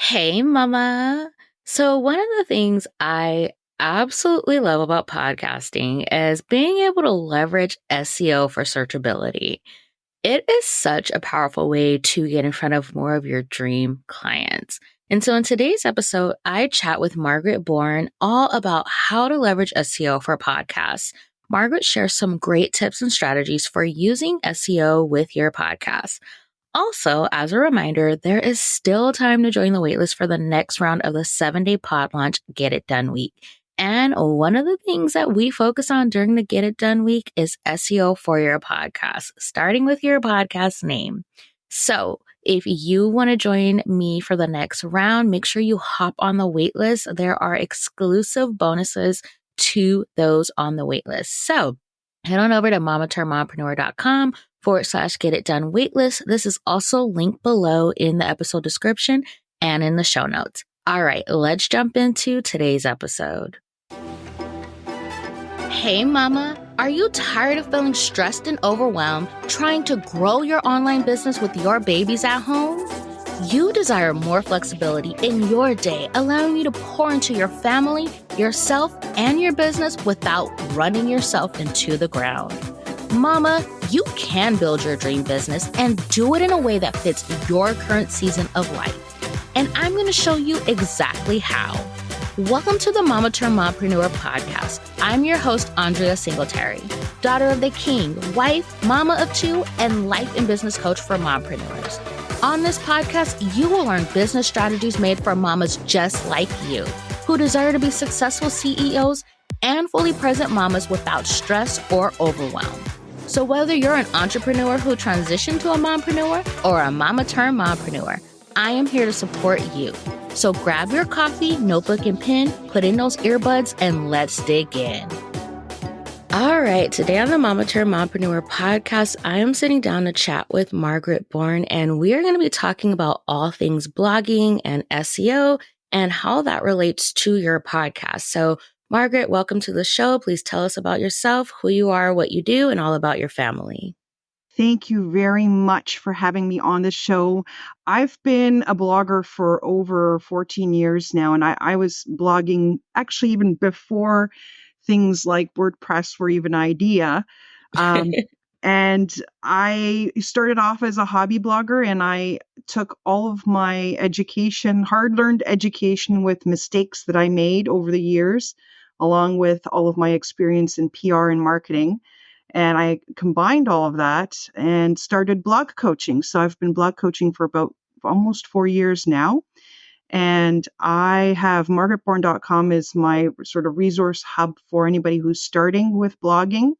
Hey, mama. So, one of the things I absolutely love about podcasting is being able to leverage SEO for searchability. It is such a powerful way to get in front of more of your dream clients. And so, in today's episode, I chat with Margaret Bourne all about how to leverage SEO for podcasts. Margaret shares some great tips and strategies for using SEO with your podcast. Also, as a reminder, there is still time to join the waitlist for the next round of the 7-day pod launch Get It Done Week. And one of the things that we focus on during the Get It Done Week is SEO for your podcast, starting with your podcast name. So if you want to join me for the next round, make sure you hop on the waitlist. There are exclusive bonuses to those on the waitlist. So head on over to mompreneur.com/get it done waitlist. This is also linked below in the episode description and in the show notes. All right, let's jump into today's episode. Hey, mama. Are you tired of feeling stressed and overwhelmed trying to grow your online business with your babies at home? You desire more flexibility in your day, allowing you to pour into your family, yourself, and your business without running yourself into the ground. Mama, you can build your dream business and do it in a way that fits your current season of life. And I'm going to show you exactly how. Welcome to the Mama Turned Mompreneur podcast. I'm your host, Andrea Singletary, daughter of the king, wife, mama of two, and life and business coach for mompreneurs. On this podcast, you will learn business strategies made for mamas just like you, who desire to be successful CEOs and fully present mamas without stress or overwhelm. So whether you're an entrepreneur who transitioned to a mompreneur or a mama turned mompreneur, I am here to support you. So grab your coffee, notebook, and pen, put in those earbuds, and let's dig in. All right, today on the Mama Turned Mompreneur podcast, I am sitting down to chat with Margaret Bourne, and we are going to be talking about all things blogging and SEO and how that relates to your podcast. So, Margaret, welcome to the show. Please tell us about yourself, who you are, what you do, and all about your family. Thank you very much for having me on the show. I've been a blogger for over 14 years now, and I was blogging actually even before things like WordPress were even an idea. And I started off as a hobby blogger, and I took all of my education, hard-learned education with mistakes that I made over the years, along with all of my experience in PR and marketing. And I combined all of that and started blog coaching. So I've been blog coaching for about almost 4 years now. And I have margaretbourne.com is my sort of resource hub for anybody who's starting with blogging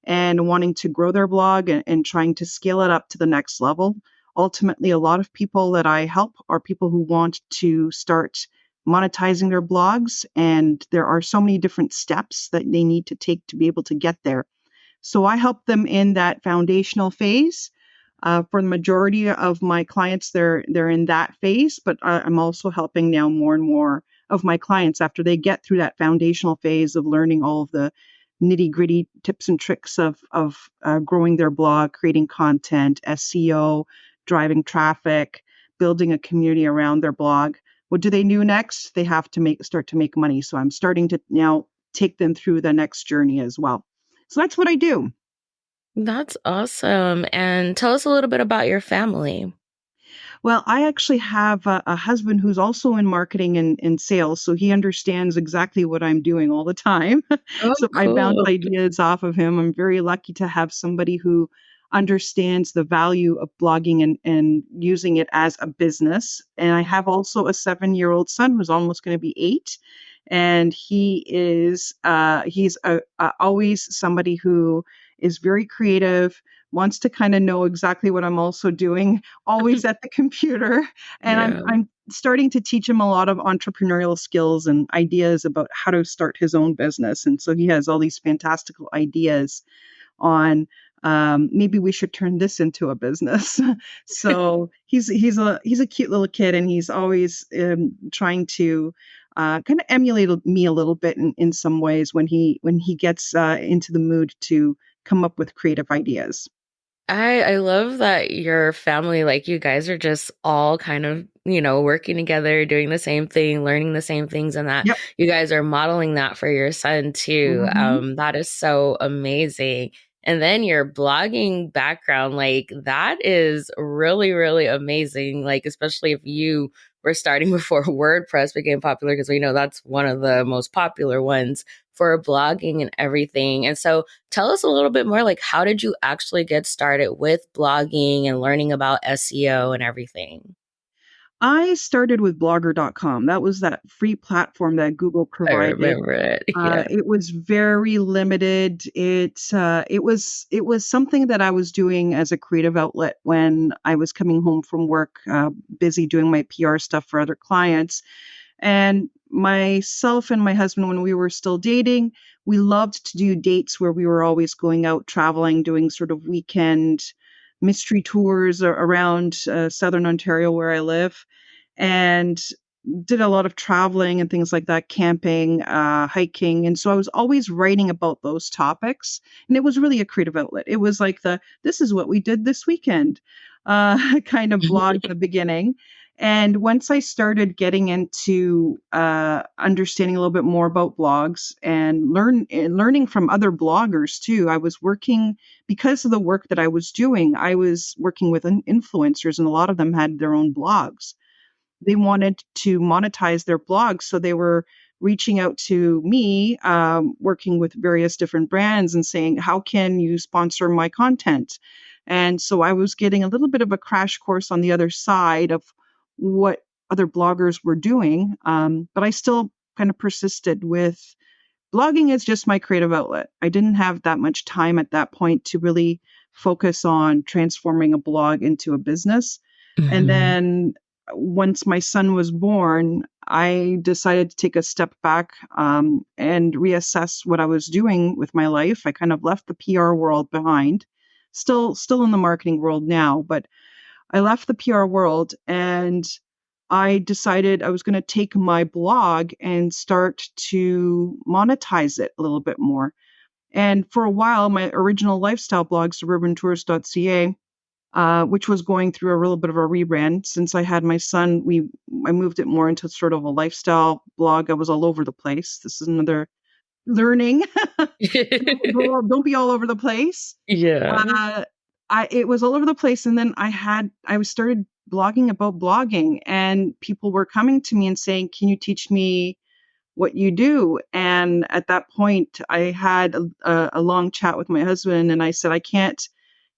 and wanting to grow their blog and trying to scale it up to the next level. Ultimately, a lot of people that I help are people who want to start monetizing their blogs. And there are so many different steps that they need to take to be able to get there. So I help them in that foundational phase. For the majority of my clients, they're in that phase, but I'm also helping now more and more of my clients after they get through that foundational phase of learning all of the nitty-gritty tips and tricks of growing their blog, creating content, SEO, driving traffic, building a community around their blog. What do they do next? They have to start to make money. So I'm starting to now take them through the next journey as well. So that's what I do. That's awesome. And tell us a little bit about your family. Well, I actually have a husband who's also in marketing and sales, so he understands exactly what I'm doing all the time. Oh, So I bounce cool. ideas off of him. I'm very lucky to have somebody who understands the value of blogging and using it as a business. And I have also a 7-year-old son who's almost going to be 8. And he's always somebody who is very creative, wants to kind of know exactly what I'm also doing, always at the computer. And Yeah. I'm starting to teach him a lot of entrepreneurial skills and ideas about how to start his own business. And so he has all these fantastical ideas on maybe we should turn this into a business. So he's a cute little kid, and he's always trying to kind of emulate me a little bit in some ways when he gets into the mood to come up with creative ideas. I love that your family, like you guys are just all kind of, working together, doing the same thing, learning the same things, and that Yep. you guys are modeling that for your son too. Hmm. That is so amazing. And then your blogging background, like that is really, really amazing. Like, especially if you were starting before WordPress became popular, because we know that's one of the most popular ones for blogging and everything. And so tell us a little bit more, like, how did you actually get started with blogging and learning about SEO and everything? I started with blogger.com. That was that free platform that Google I provided. remember it. Yeah. It was very limited. It was something that I was doing as a creative outlet when I was coming home from work, busy doing my PR stuff for other clients. And myself and my husband, when we were still dating, we loved to do dates where we were always going out traveling, doing sort of weekend mystery tours around southern Ontario where I live, and did a lot of traveling and things like that, camping, hiking. And so I was always writing about those topics. And it was really a creative outlet. It was like this is what we did this weekend kind of blog in the beginning. And once I started getting into understanding a little bit more about blogs and learning from other bloggers too, I was working because of the work that I was doing. I was working with influencers, and a lot of them had their own blogs. They wanted to monetize their blogs, so they were reaching out to me, working with various different brands and saying, how can you sponsor my content? And so I was getting a little bit of a crash course on the other side of what other bloggers were doing, but I still kind of persisted with blogging is just my creative outlet. I didn't have that much time at that point to really focus on transforming a blog into a business. And Mhm. then once my son was born, I decided to take a step back and reassess what I was doing with my life. I kind of left the PR world behind. Still in the marketing world now, but I left the PR world and I decided I was going to take my blog and start to monetize it a little bit more. And for a while, my original lifestyle blog, suburbantourist.ca, which was going through a little bit of a rebrand. Since I had my son, I moved it more into sort of a lifestyle blog. I was all over the place. This is another learning. Don't be all over the place. Yeah. Uh, it was all over the place, and then I was started blogging about blogging, and people were coming to me and saying, "Can you teach me what you do?" And at that point, I had a long chat with my husband, and I said, "I can't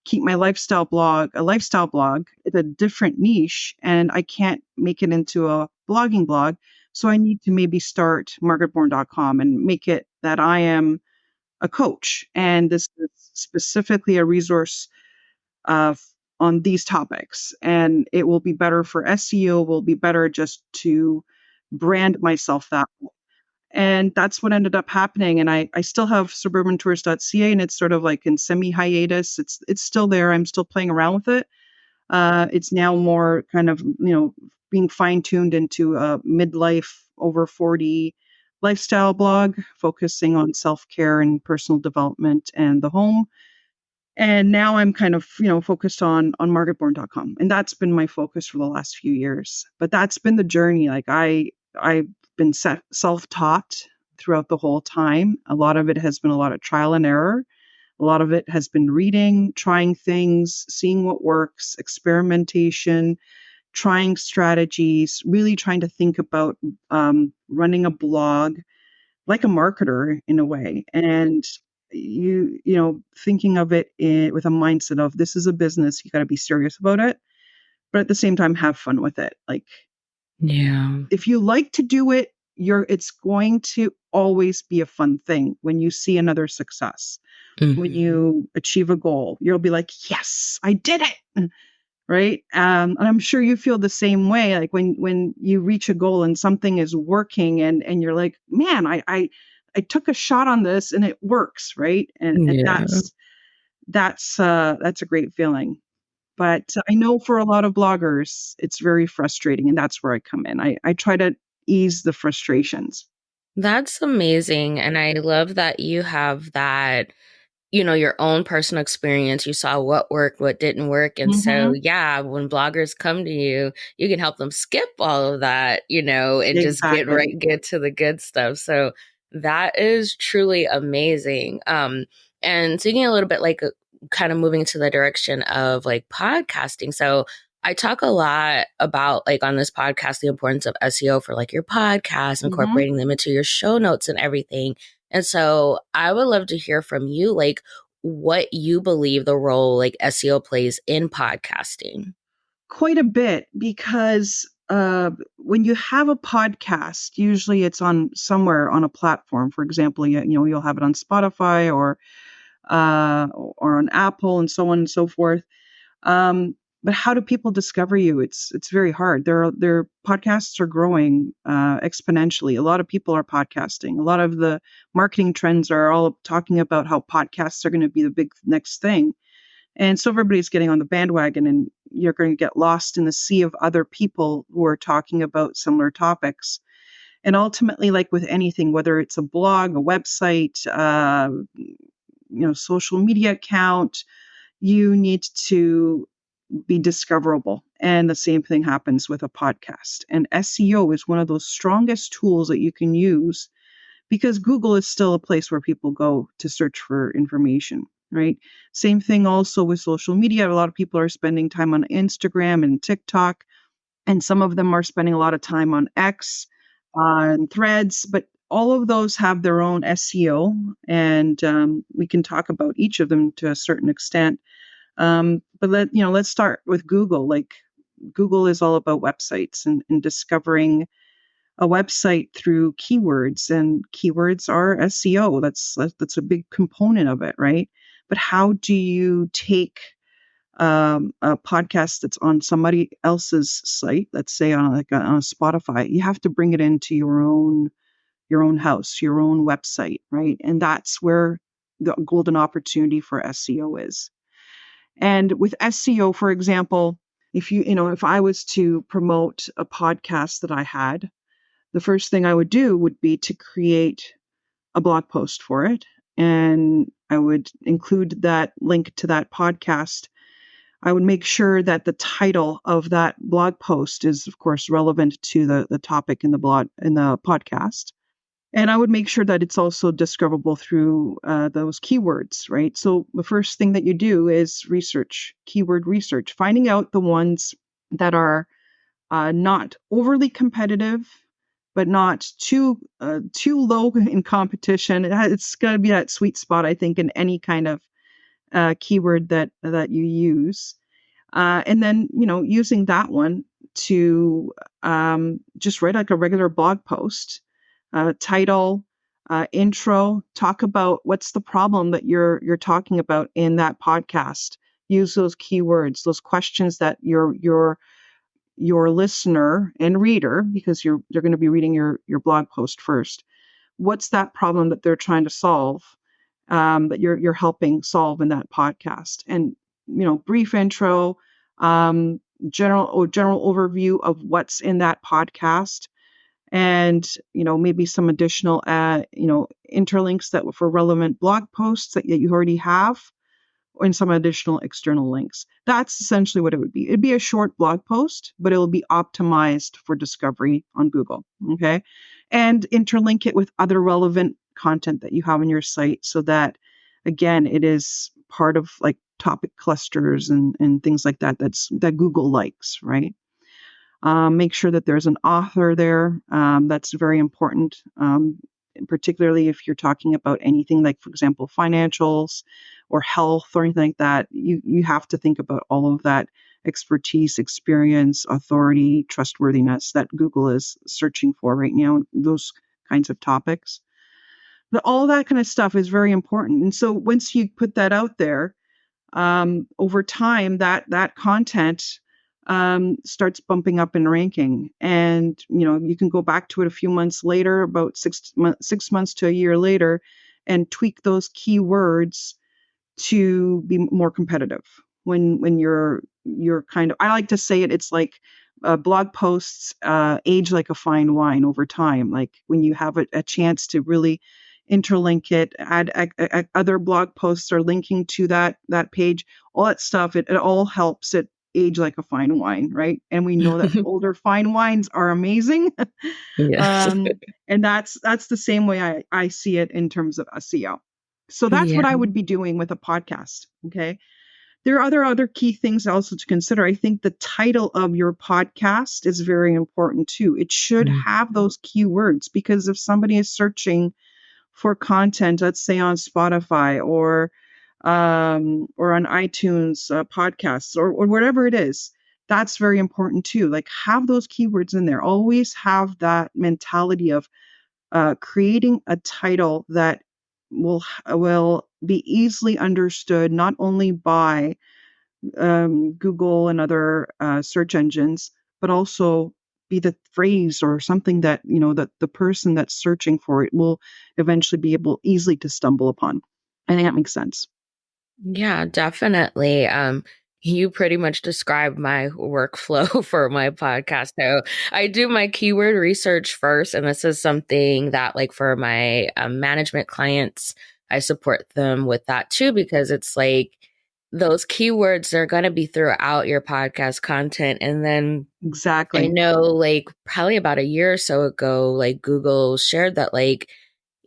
keep my lifestyle blog a lifestyle blog. It's a different niche, and I can't make it into a blogging blog. So I need to maybe start margaretbourne.com and make it that I am a coach, and this is specifically a resource uh, on these topics. And it will be better for SEO, will be better just to brand myself that way." And that's what ended up happening. And I still have suburbantourist.ca, and it's sort of like in semi hiatus. It's still there. I'm still playing around with it. It's now more kind of, being fine tuned into a midlife over 40 lifestyle blog, focusing on self care and personal development and the home. And now I'm kind of, focused on margaretbourne.com. And that's been my focus for the last few years. But that's been the journey. Like I've been self-taught throughout the whole time. A lot of it has been a lot of trial and error. A lot of it has been reading, trying things, seeing what works, experimentation, trying strategies, really trying to think about running a blog like a marketer in a way. And thinking of it with a mindset of this is a business, you got to be serious about it, but at the same time have fun with it. Like Yeah. if you like to do it, it's going to always be a fun thing when you see another success. When Mhm. you achieve a goal, you'll be like, yes, I did it. Right. And I'm sure you feel the same way. Like when you reach a goal and something is working, and you're like, man, I took a shot on this and it works. Right. And Yeah. that's a great feeling. But I know for a lot of bloggers, it's very frustrating. And that's where I come in. I try to ease the frustrations. That's amazing. And I love that you have that your own personal experience. You saw what worked, what didn't work. And so, Mm-hmm. yeah, when bloggers come to you, you can help them skip all of that, and just Exactly. get to the good stuff. So that is truly amazing. And thinking a little bit like kind of moving to the direction of like podcasting. So I talk a lot about like on this podcast, the importance of SEO for like your podcast, Mm-hmm. incorporating them into your show notes and everything. And so I would love to hear from you, like what you believe the role like SEO plays in podcasting. Quite a bit, because when you have a podcast, usually it's on somewhere on a platform. For example, you'll have it on Spotify or on Apple and so on and so forth. But how do people discover you? It's very hard. Their podcasts are growing exponentially. A lot of people are podcasting. A lot of the marketing trends are all talking about how podcasts are going to be the big next thing. And so everybody's getting on the bandwagon, and you're going to get lost in the sea of other people who are talking about similar topics. And ultimately, like with anything, whether it's a blog, a website, social media account, you need to be discoverable. And the same thing happens with a podcast. And SEO is one of those strongest tools that you can use, because Google is still a place where people go to search for information, right? Same thing also with social media. A lot of people are spending time on Instagram and TikTok, and some of them are spending a lot of time on X, and Threads, but all of those have their own SEO, and we can talk about each of them to a certain extent. But let's start with Google. Like, Google is all about websites and discovering a website through keywords, and keywords are SEO. That's a big component of it, right? But how do you take a podcast that's on somebody else's site, let's say on a Spotify? You have to bring it into your own house, your own website, right? And that's where the golden opportunity for SEO is. And with SEO, for example, if I was to promote a podcast that I had, the first thing I would do would be to create a blog post for it. And I would include that link to that podcast. I would make sure that the title of that blog post is, of course, relevant to the topic in the podcast. And I would make sure that it's also discoverable through those keywords, right? So the first thing that you do is research, keyword research, finding out the ones that are not overly competitive, but not too low in competition. It's got to be that sweet spot, I think, in any kind of keyword that you use, and then using that one to just write like a regular blog post, title, intro, talk about what's the problem that you're talking about in that podcast. Use those keywords, those questions that your listener and reader, because they're going to be reading your blog post first. What's that problem that they're trying to solve, that you're helping solve in that podcast? And brief intro, general overview of what's in that podcast, and maybe some additional interlinks that for relevant blog posts that you already have, and some additional external links. That's essentially what it would be. It'd be a short blog post, but it will be optimized for discovery on Google. Okay. And interlink it with other relevant content that you have on your site, so that, again, it is part of like topic clusters and things like that Google likes, right? Make sure that there's an author there. That's very important, particularly if you're talking about anything like, for example, financials or health or anything like that. You have to think about all of that expertise, experience, authority, trustworthiness that Google is searching for right now, those kinds of topics. But all that kind of stuff is very important. And so once you put that out there, over time, that content starts bumping up in ranking, and you can go back to it a few months later, about 6 months to a year later, and tweak those keywords to be more competitive. When you're kind of, I like to say it's like blog posts age like a fine wine over time. Like when you have a chance to really interlink it, add other blog posts or linking to that page, all that stuff. It all helps it age like a fine wine, right? And we know that older fine wines are amazing. Yes. And that's the same way I see it in terms of SEO. So that's Yeah. what I would be doing with a podcast. Okay. There are other key things also to consider. I think the title of your podcast is very important too. It should have those keywords, because if somebody is searching for content, let's say on Spotify or on iTunes podcasts or whatever it is, that's very important too. Like, have those keywords in there. Always have that mentality of creating a title that will be easily understood not only by Google and other search engines, but also be the phrase or something that, that the person that's searching for it will eventually be able easily to stumble upon. I think that makes sense. Yeah, definitely. You pretty much described my workflow for my podcast. So I do my keyword research first, and this is something that, like, for my management clients, I support them with that too, because it's like those keywords are going to be throughout your podcast content. And then I Exactly. know, like, probably about a year or so ago, like, Google shared that, like,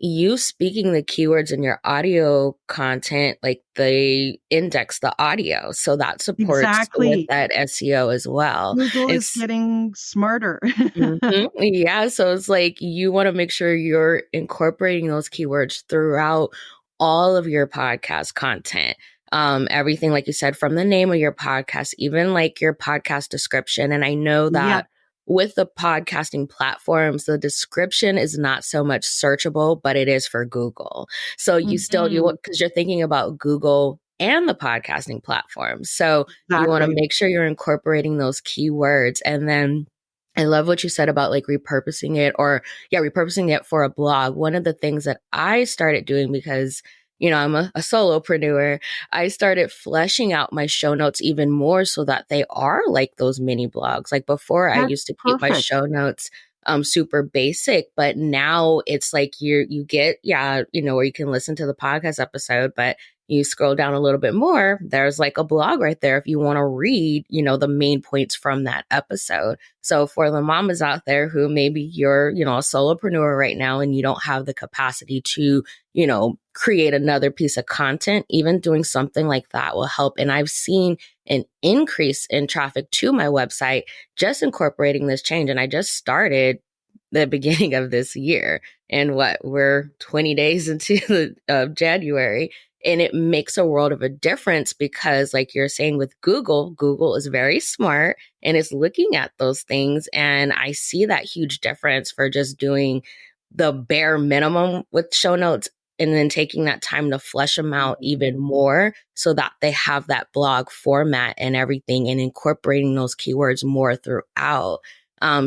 you speaking the keywords in your audio content, like, they index the audio. So that supports with Exactly. that SEO as well. Google is It's getting smarter. Yeah, so it's like you want to make sure you're incorporating those keywords throughout all of your podcast content. Everything, like you said, from the name of your podcast, even like your podcast description. And I know Yeah, that with the podcasting platforms, the description is not so much searchable, but it is for Google. So you still, hmm, because you're thinking about Google and the podcasting platform. So you want to exactly. make sure you're incorporating those keywords. And then I love what you said about, like, repurposing it, or repurposing it for a blog. One of the things that I started doing, because, I'm a solopreneur, I started fleshing out my show notes even more so that they are like those mini blogs. Like, before, I That's used to keep my perfect. show notes super basic, but now it's like you get, where you can listen to the podcast episode, but you scroll down a little bit more, there's like a blog right there if you want to read, the main points from that episode. So for the mamas out there who maybe you're, a solopreneur right now and you don't have the capacity to, create another piece of content, even doing something like that will help. And I've seen an increase in traffic to my website just incorporating this change. And I just started the beginning of this year. And we're 20 days into January. And it makes a world of a difference because, like you're saying, with Google is very smart and is looking at those things. And I see that huge difference for just doing the bare minimum with show notes and then taking that time to flesh them out even more so that they have that blog format and everything, and incorporating those keywords more throughout.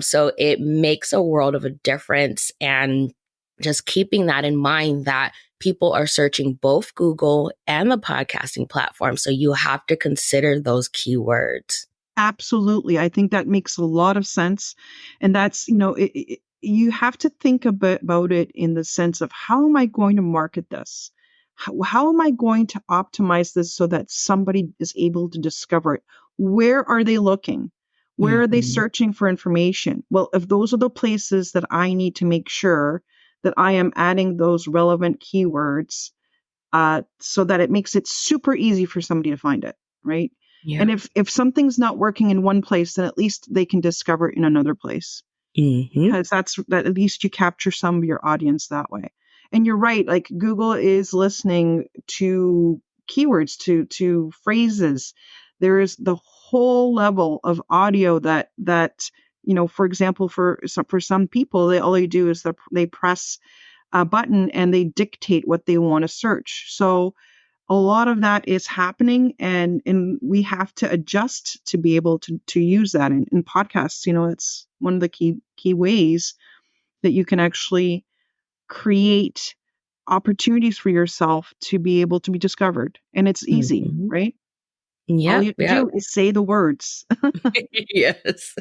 So it makes a world of a difference. And just keeping that in mind, that people are searching both Google and the podcasting platform. So you have to consider those keywords. Absolutely. I think that makes a lot of sense. And that's, you have to think about it in the sense of, how am I going to market this? How am I going to optimize this so that somebody is able to discover it? Where are they looking? Where are they Mm-hmm. searching for information? Well, if those are the places that I need to make sure that I am adding those relevant keywords, so that it makes it super easy for somebody to find it, right? Yeah. And if something's not working in one place, then at least they can discover it in another place, Mm-hmm. because that at least you capture some of your audience that way. And you're right, like, Google is listening to keywords, to phrases. There is the whole level of audio that for example, for some people, all they do is they press a button and they dictate what they want to search. So a lot of that is happening, and we have to adjust to be able to use that in podcasts. It's one of the key ways that you can actually create opportunities for yourself to be able to be discovered. And it's easy, Mm-hmm. right? All you Yep. have to Yep. do is say the words. Yes.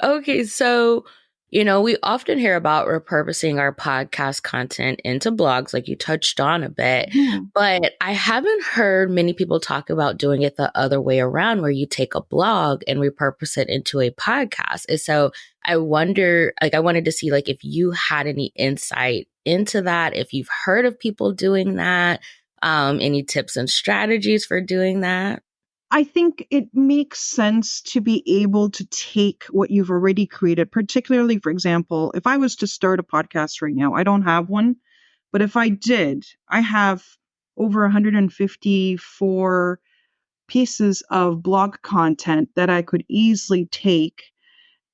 Okay. So We often hear about repurposing our podcast content into blogs, like you touched on a bit, Mhm. but I haven't heard many people talk about doing it the other way around, where you take a blog and repurpose it into a podcast. And so I wonder, like, I wanted to see, like, if you had any insight into that, if you've heard of people doing that, any tips and strategies for doing that. I think it makes sense to be able to take what you've already created, particularly, for example, if I was to start a podcast right now, I don't have one, but if I did, I have over 154 pieces of blog content that I could easily take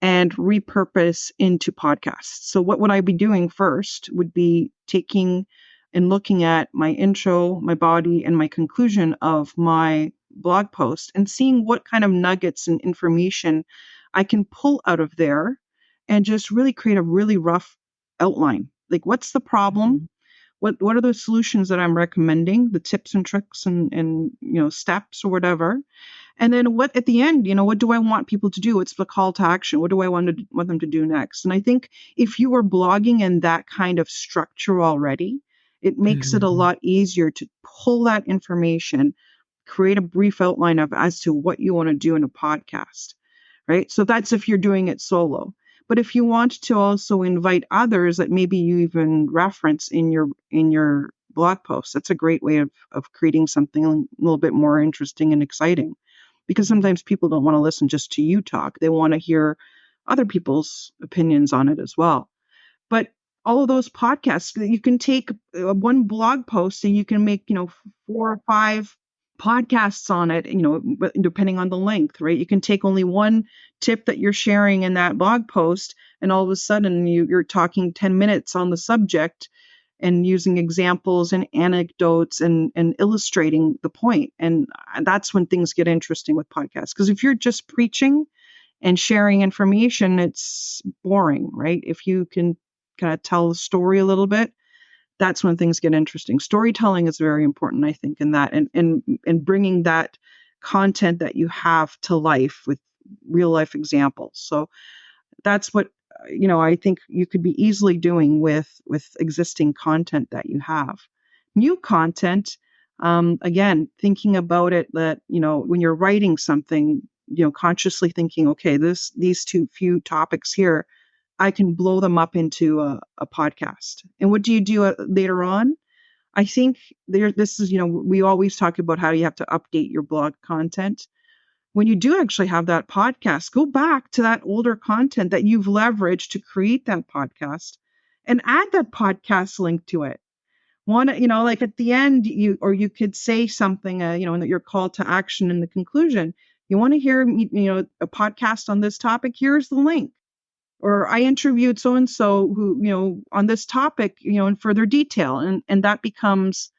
and repurpose into podcasts. So what would I be doing first would be taking and looking at my intro, my body, and my conclusion of my blog post and seeing what kind of nuggets and information I can pull out of there and just really create a really rough outline. Like, what's the problem? Mhm. What are the solutions that I'm recommending, the tips and tricks and steps or whatever. And then what at the end, what do I want people to do? What's the call to action? What do I want them to do next? And I think if you are blogging in that kind of structure already, it makes it a Mhm. lot easier to pull that information, create a brief outline of as to what you want to do in a podcast, right? So that's if you're doing it solo. But if you want to also invite others that maybe you even reference in your blog post, that's a great way of creating something a little bit more interesting and exciting. Because sometimes people don't want to listen just to you talk. They want to hear other people's opinions on it as well. But all of those podcasts, you can take one blog post and you can make, 4 or 5 podcasts on it, but depending on the length, right? You can take only one tip that you're sharing in that blog post, and all of a sudden you're talking 10 minutes on the subject and using examples and anecdotes and illustrating the point. And that's when things get interesting with podcasts. Because if you're just preaching and sharing information, it's boring, right? If you can kind of tell the story a little bit, that's when things get interesting. Storytelling is very important, I think, in that and bringing that content that you have to life with real life examples. So that's what I think you could be easily doing with existing content that you have. New content, again, thinking about it that when you're writing something, consciously thinking, okay, these two few topics here, I can blow them up into a podcast. And what do you do later on? I think this is, we always talk about how you have to update your blog content. When you do actually have that podcast, go back to that older content that you've leveraged to create that podcast and add that podcast link to it. Like at the end, you could say something, in your call to action in the conclusion. You want to hear, a podcast on this topic? Here's the link. Or I interviewed so and so who, on this topic, in further detail, and that becomes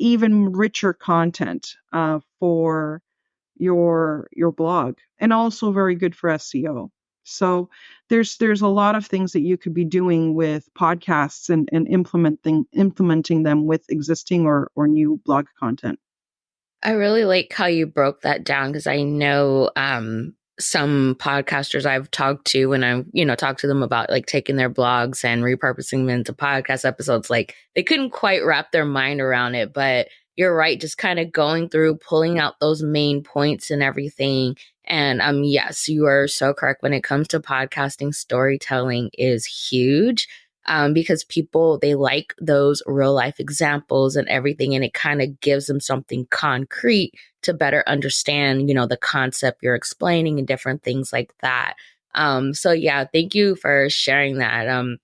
even richer content for your blog, and also very good for SEO. So there's a lot of things that you could be doing with podcasts and implementing them with existing or new blog content. I really like how you broke that down, because I know some podcasters I've talked to, when I, talk to them about like taking their blogs and repurposing them into podcast episodes, like they couldn't quite wrap their mind around it. But you're right, just kind of going through, pulling out those main points and everything. And yes, you are so correct. When it comes to podcasting, storytelling is huge. Because people, they like those real life examples and everything, and it kind of gives them something concrete to better understand, the concept you're explaining and different things like that. So yeah, thank you for sharing that. I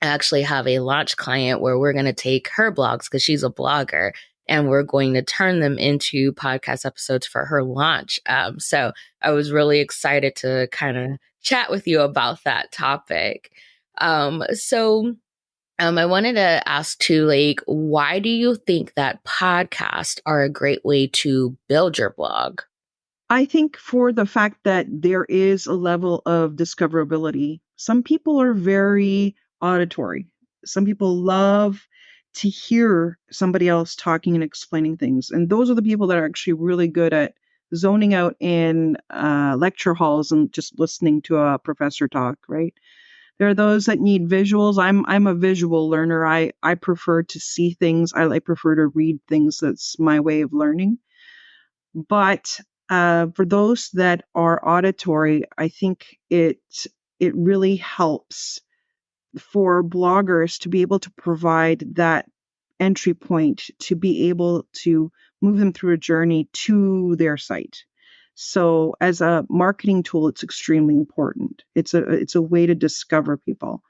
actually have a launch client where we're going to take her blogs, because she's a blogger, and we're going to turn them into podcast episodes for her launch. So I was really excited to kind of chat with you about that topic. I wanted to ask too, like, why do you think that podcasts are a great way to build your blog? I think for the fact that there is a level of discoverability. Some people are very auditory. Some people love to hear somebody else talking and explaining things. And those are the people that are actually really good at zoning out in lecture halls and just listening to a professor talk, right? There are those that need visuals. I'm a visual learner. I prefer to see things. I prefer to read things. That's my way of learning. But for those that are auditory, I think it really helps for bloggers to be able to provide that entry point to be able to move them through a journey to their site. So as a marketing tool, it's extremely important. It's a way to discover people.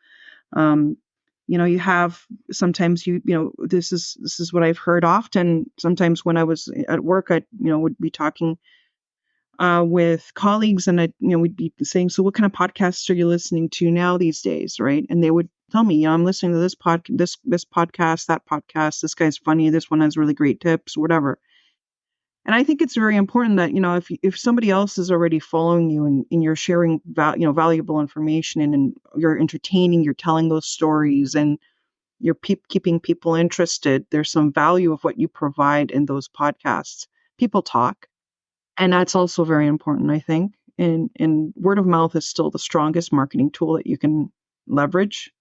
Um, you have sometimes this is what I've heard often. Sometimes when I was at work, I would be talking with colleagues, and we'd be saying, so what kind of podcasts are you listening to now these days, right? And they would tell me, I'm listening to this podcast, that podcast, this guy's funny, this one has really great tips, whatever. And I think it's very important that, if somebody else is already following you, and you're sharing valuable information, and you're entertaining, you're telling those stories, and you're keeping people interested, there's some value of what you provide in those podcasts. People talk. And that's also very important, I think. And word of mouth is still the strongest marketing tool that you can leverage.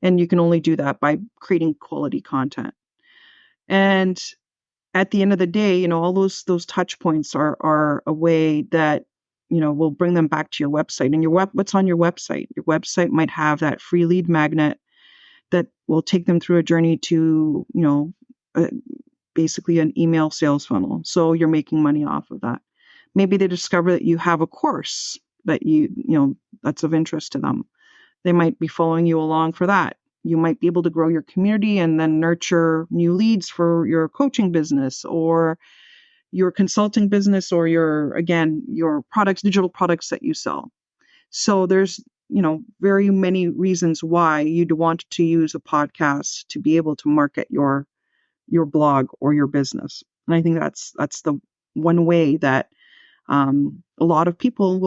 And you can only do that by creating quality content. And at the end of the day, all those touch points are a way that, will bring them back to your website. And what's on your website? Your website might have that free lead magnet that will take them through a journey to, basically an email sales funnel. So you're making money off of that. Maybe they discover that you have a course that that's of interest to them. They might be following you along for that. You might be able to grow your community and then nurture new leads for your coaching business or your consulting business or your products, digital products that you sell. So there's, very many reasons why you'd want to use a podcast to be able to market your blog or your business. And I think that's the one way that a lot of people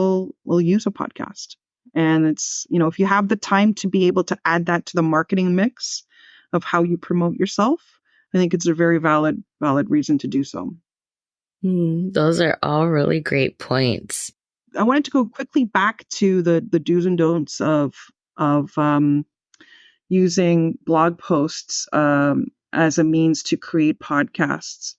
will use a podcast. And it's, if you have the time to be able to add that to the marketing mix of how you promote yourself, I think it's a very valid reason to do so. Those are all really great points. I wanted to go quickly back to the do's and don'ts of using blog posts as a means to create podcasts.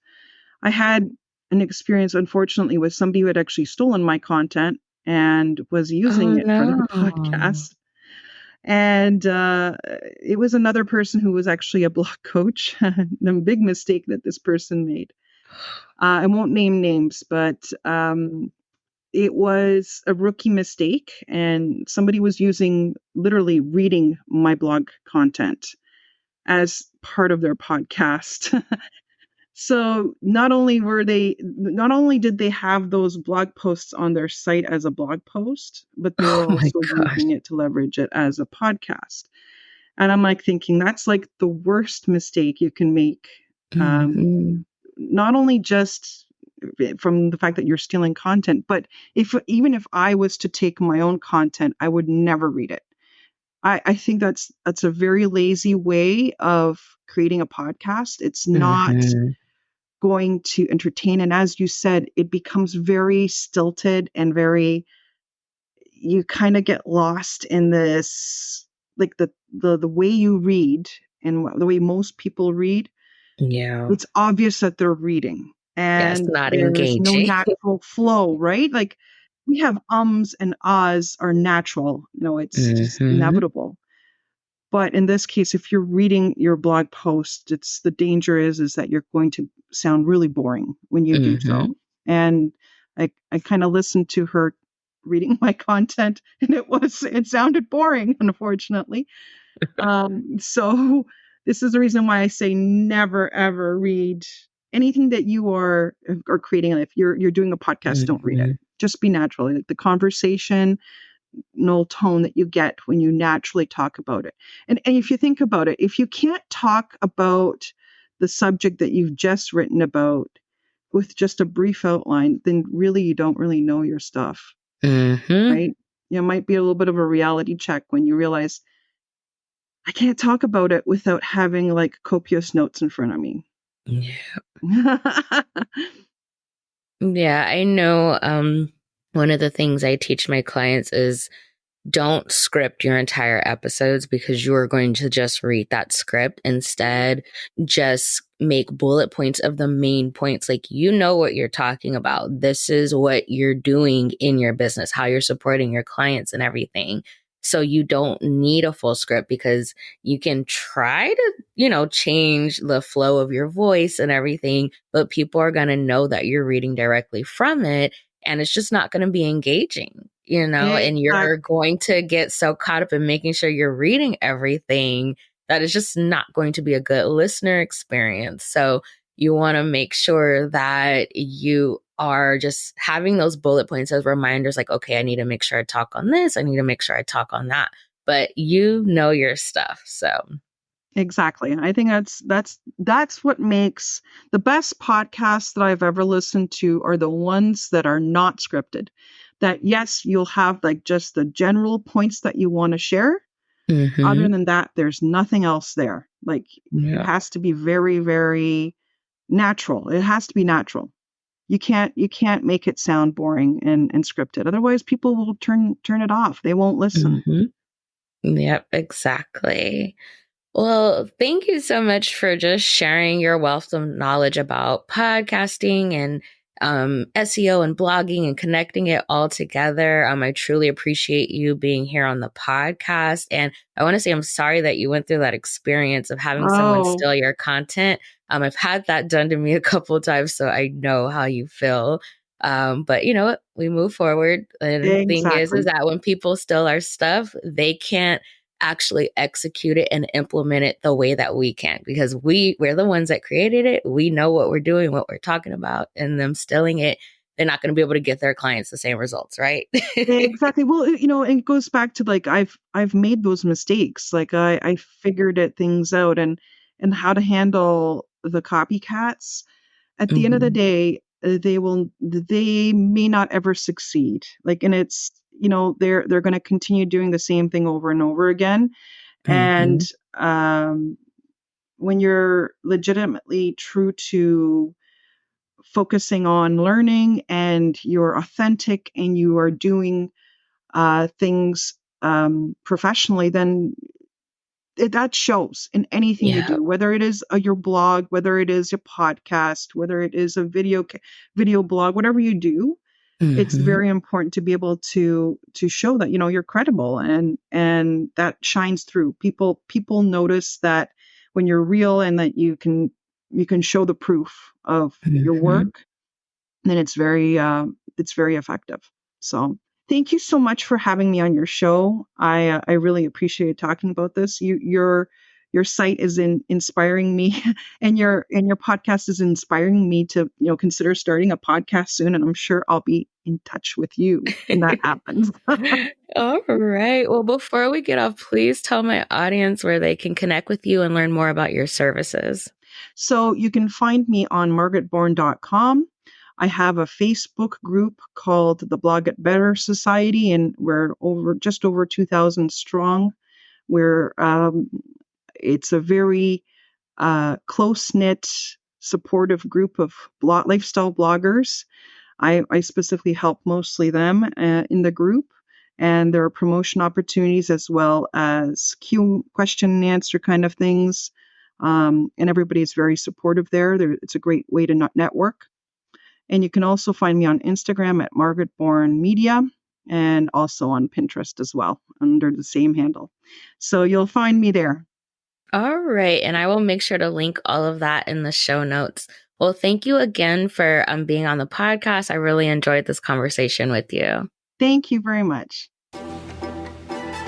I had an experience, unfortunately, with somebody who had actually stolen my content and was using it for their podcast. And it was another person who was actually a blog coach. A big mistake that this person made. I won't name names, but it was a rookie mistake. And somebody was literally reading my blog content as part of their podcast. So not only did they have those blog posts on their site as a blog post, but they were also using it to leverage it as a podcast. And I'm thinking that's the worst mistake you can make. Not only just from the fact that you're stealing content, but even if I was to take my own content, I would never read it. I think that's a very lazy way of creating a podcast. It's not going to entertain. And as you said, it becomes very stilted and you kind of get lost in this, the way you read and the way most people read. Yeah. It's obvious that they're reading and not there's engaging. no natural flow, right? We have ums and ahs are natural. It's just inevitable. But in this case, if you're reading your blog post, the danger is that you're going to sound really boring when you do so. And I kind of listened to her reading my content, and it sounded boring, unfortunately. So this is the reason why I say never ever read anything that you are creating. If you're doing a podcast, don't read it. Just be natural. The conversation tone that you get when you naturally talk about it. And if you think about it, if you can't talk about the subject that you've just written about with just a brief outline, then really you don't really know your stuff. Right? It might be a little bit of a reality check when you realize I can't talk about it without having copious notes in front of me. Yeah. Yeah, I know one of the things I teach my clients is don't script your entire episodes because you're going to just read that script. Instead, just make bullet points of the main points. Like, you know what you're talking about. This is what you're doing in your business, how you're supporting your clients and everything. So you don't need a full script, because you can try to, change the flow of your voice and everything, but people are going to know that you're reading directly from it. And it's just not going to be engaging, and you're Exactly. going to get so caught up in making sure you're reading everything that it's just not going to be a good listener experience. So you want to make sure that you are just having those bullet points as reminders, like, okay, I need to make sure I talk on this. I need to make sure I talk on that. But you know your stuff. So Exactly. I think that's what makes the best podcasts that I've ever listened to are the ones that are not scripted. That, yes, you'll have like just the general points that you want to share. Other mhm. than that, there's nothing else there. Like, it Yeah. has to be very, very natural. It has to be natural. You can't make it sound boring and scripted. Otherwise, people will turn it off. They won't listen. Mhm. Yep, exactly. Well, thank you so much for just sharing your wealth of knowledge about podcasting and SEO and blogging and connecting it all together. I truly appreciate you being here on the podcast. And I want to say I'm sorry that you went through that experience of having someone Oh, steal your content. I've had that done to me a couple of times, so I know how you feel. But you know what? We move forward. And the thing is exactly. that when people steal our stuff, they can't actually execute it and implement it the way that we can, because we're the ones that created it. We know what we're doing, what we're talking about, and them stealing it, they're not going to be able to get their clients the same results, right? Exactly. Well, and it goes back to like I've made those mistakes. Like I figured things out and how to handle the copycats. At the end of the Hmm. day, they may not ever succeed. Like, and it's, they're going to continue doing the same thing over and over again. And Hmm. um, when you're legitimately true to focusing on learning and you're authentic and you are doing things professionally, then that shows in anything you Yeah. do, whether it is your blog, whether it is your podcast, whether it is a video blog, whatever you do. It's Hmm. very important to be able to show that you're credible, and that shines through. People notice that when you're real and that you can show the proof of your Hmm. work, then it's very effective. So thank you so much for having me on your show. I really appreciate talking about this. Your site is inspiring me, and your podcast is inspiring me to consider starting a podcast soon. And I'm sure I'll be in touch with you when that happens. All right. Well, before we get off, please tell my audience where they can connect with you and learn more about your services. So you can find me on margaretbourne.com. I have a Facebook group called the Blog It Better Society, and we're just over 2,000 strong. Where it's a very close knit, supportive group of lifestyle bloggers. I specifically help mostly them in the group, and there are promotion opportunities as well as question and answer kind of things. And everybody's very supportive there. It's a great way to network. And you can also find me on Instagram at Margaret Bourne Media, and also on Pinterest as well under the same handle. So you'll find me there. All right. And I will make sure to link all of that in the show notes. Well, thank you again for being on the podcast. I really enjoyed this conversation with you. Thank you very much.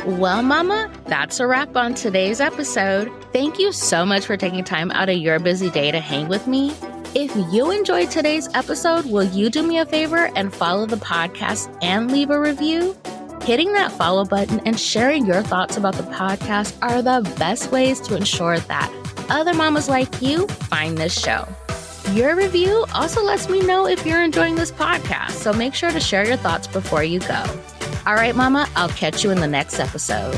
Well, Mama, that's a wrap on today's episode. Thank you so much for taking time out of your busy day to hang with me. If you enjoyed today's episode, will you do me a favor and follow the podcast and leave a review? Hitting that follow button and sharing your thoughts about the podcast are the best ways to ensure that other mamas like you find this show. Your review also lets me know if you're enjoying this podcast, so make sure to share your thoughts before you go. All right, Mama, I'll catch you in the next episode.